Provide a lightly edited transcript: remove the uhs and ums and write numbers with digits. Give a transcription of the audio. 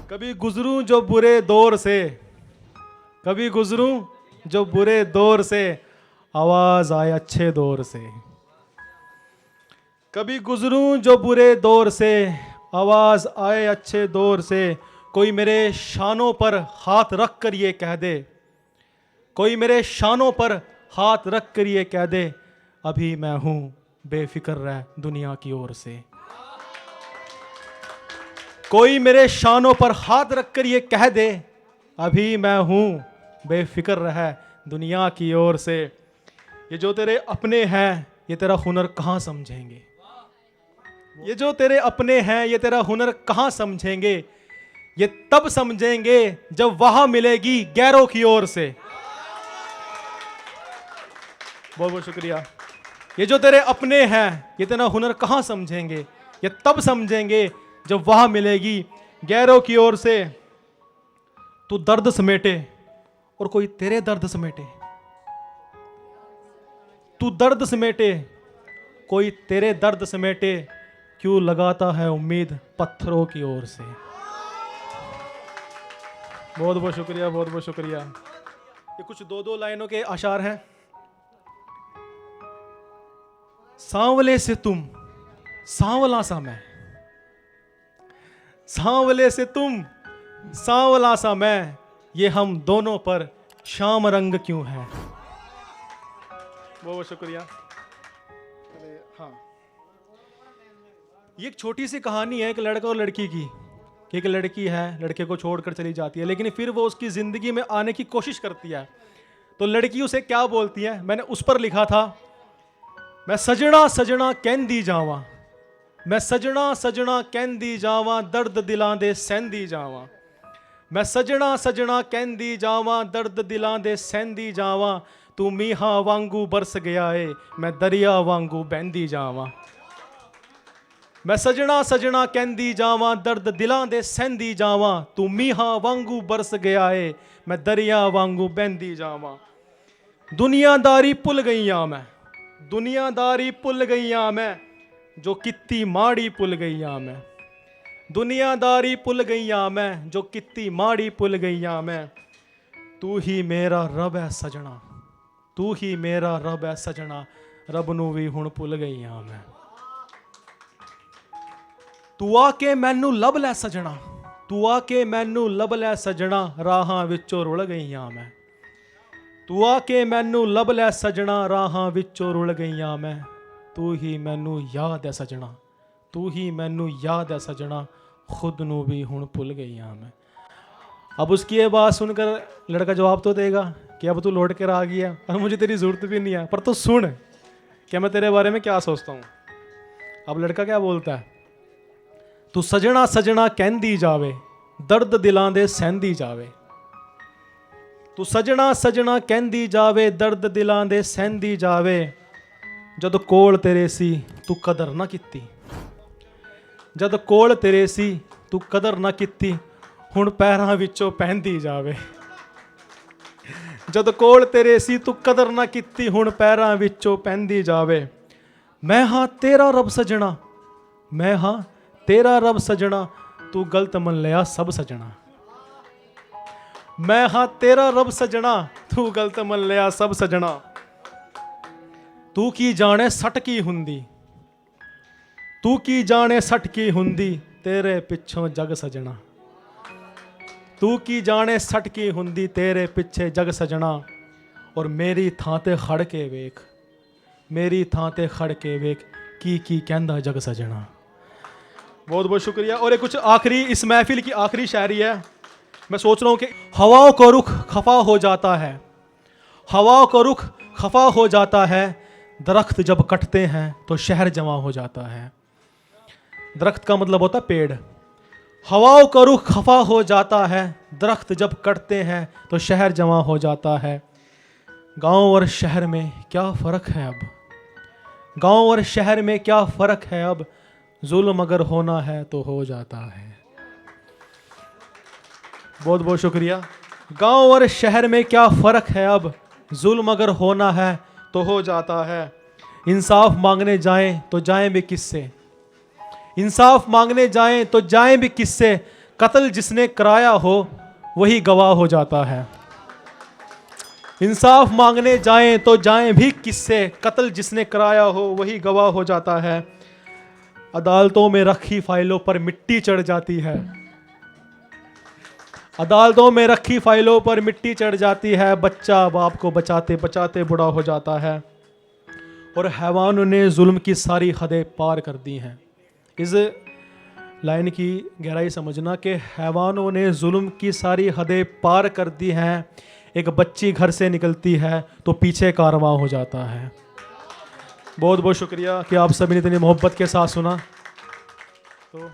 कभी गुजरूं जो बुरे दौर से, कभी गुजरूं जो बुरे दौर से, आवाज आए अच्छे दौर से। कभी गुजरूं जो बुरे दौर से, आवाज आए अच्छे दौर से। कोई मेरे शानों पर हाथ रख कर ये कह दे, कोई मेरे शानों पर हाथ रख कर ये कह दे, अभी मैं हूं बेफिक्र रह दुनिया की ओर से। कोई मेरे शानों पर हाथ रख कर ये कह दे, अभी मैं हूं बेफिक्र रह दुनिया की ओर से। ये जो तेरे अपने हैं ये तेरा हुनर कहां समझेंगे, ये जो तेरे अपने हैं ये तेरा हुनर कहां समझेंगे। ये तब समझेंगे जब वहां मिलेगी गैरों की ओर से। बहुत बहुत शुक्रिया। ये जो तेरे अपने हैं ये तेरा हुनर कहां समझेंगे, ये तब समझेंगे जब वहां मिलेगी गैरों की ओर से। तू दर्द समेटे और कोई तेरे दर्द समेटे, तू दर्द समेटे कोई तेरे दर्द समेटे, क्यों लगाता है उम्मीद पत्थरों की ओर से। बहुत बहुत शुक्रिया, बहुत बहुत शुक्रिया। ये कुछ दो दो लाइनों के आशार हैं। सांवले से तुम सांवला सा मैं, सांवले से तुम सांवला सा मैं, ये हम दोनों पर शाम रंग क्यों है। बहुत बहुत शुक्रिया। अरे हाँ, ये एक छोटी सी कहानी है एक लड़का और लड़की की। कि एक लड़की है, लड़के को छोड़कर चली जाती है, लेकिन फिर वो उसकी जिंदगी में आने की कोशिश करती है। तो लड़की उसे क्या बोलती है, मैंने उस पर लिखा था, मैं सजना सजना कहंदी जावा, मैं सजना सजना कहंदी जावा, दर्द दिलां दे सहंदी जावा। मैं सजना सजना कहंदी जावा, दर्द दिलां दे सहंदी जावा। तू मीहा वांगू बरस गया है, मैं दरिया वांगू बहंदी जावा। मैं सजना सजना कहंदी जावा, दर्द दिलां दे सहंदी जावा। तू मीहा वांगू बरस गया है, मैं दरिया वांगू बहंदी जावा। दुनियादारी भुल गईयां मैं, दुनियादारी भुल गईयां मैं, जो कित्ती माड़ी भुल गईयां मैं। दुनियादारी भुल गईयां मैं, जो कित्ती माड़ी भुल गईयां मैं। तू ही मेरा रब है सजना, तू ही मेरा रब है सजना, रब नू भी हुण भुल गईयां मैं। तू आके मैनू लभ लै सजना, तू आके मैनू लभ लै सजना, राहां विचों रुल गईयां मैं। तू आके मैनू लभ लै सजना, राहां विचों रुल गईयां मैं। तू ही मैनू याद है सजना, तू ही मैनू याद है सजना, खुद नू भी हुण भुल गईयां मैं। अब उसकी ये बात सुनकर लड़का जवाब तो देगा कि अब तू लौट कर आ गया और मुझे तेरी जरूरत भी नहीं है, पर तो सुन कि मैं तेरे बारे में क्या सोचता हूँ। अब लड़का क्या बोलता है, तू सजना सजना कहंदी जावे, दर्द दिलां दे सहंदी जावे। तू सजना सजना कहंदी जावे, दर्द दिलां दे सहंदी जावे। जद कोल तेरे सी तू कदर ना कीती, जद कोल तेरे सी तू कदर ना कीती, हुण पैरां विचों पहनदी जावे। जद कोल तेरे सी तू कदर ना कीती, हुण पैरां विचों पहनदी जावे। मैं हाँ तेरा रब सजना, मैं हाँ तेरा रब सजना, तू गलत मन लिया सब सजना। मैं हाँ तेरा रब सजना, तू गलत मन लिया सब सजना। तू की जाने सट की हुंदी, तू की जाने सट की हुंदी, तेरे पिछों जग सजना। तू की जाने सट की हुंदी, तेरे पिछे जग सजना। और मेरी थां ते खड़ के वेख, मेरी थां ते खड़ के वेख, की कहंदा जग सजना। बहुत बहुत शुक्रिया। और ये कुछ आखिरी, इस महफिल की आखिरी शायरी है। मैं सोच रहा हूँ कि हवाओं का रुख खफा हो जाता है, हवाओं का रुख खफा हो जाता है, दरख्त जब कटते हैं तो शहर जमा हो जाता है। दरख्त का मतलब होता है पेड़। हवाओं का रुख खफा हो जाता है, दरख्त जब कटते हैं तो शहर जमा हो जाता है। गांव और शहर में क्या फ़र्क है अब, गांव और शहर में क्या फ़र्क है अब, जुल्म अगर होना है तो हो जाता है। बहुत बहुत शुक्रिया। गांव और शहर में क्या फ़र्क है अब, जुल्म अगर होना है तो हो जाता है। इंसाफ मांगने जाएं तो जाएं भी किससे, इंसाफ मांगने जाएं तो जाएं भी किससे, कत्ल जिसने कराया हो वही गवाह हो जाता है। इंसाफ मांगने जाएं तो जाएं भी किससे, कत्ल जिसने कराया हो वही गवाह हो जाता है। अदालतों में रखी फाइलों पर मिट्टी चढ़ जाती है, अदालतों में रखी फाइलों पर मिट्टी चढ़ जाती है। बच्चा बाप को बचाते बचाते बूढ़ा हो जाता है। और हैवानों ने जुल्म की सारी हदें पार कर दी हैं। इस लाइन की गहराई समझना कि हैवानों ने जुल्म की सारी हदें पार कर दी हैं। एक बच्ची घर से निकलती है तो पीछे कारवां हो जाता है। बहुत बहुत शुक्रिया कि आप सभी ने इतनी मोहब्बत के साथ सुना। तो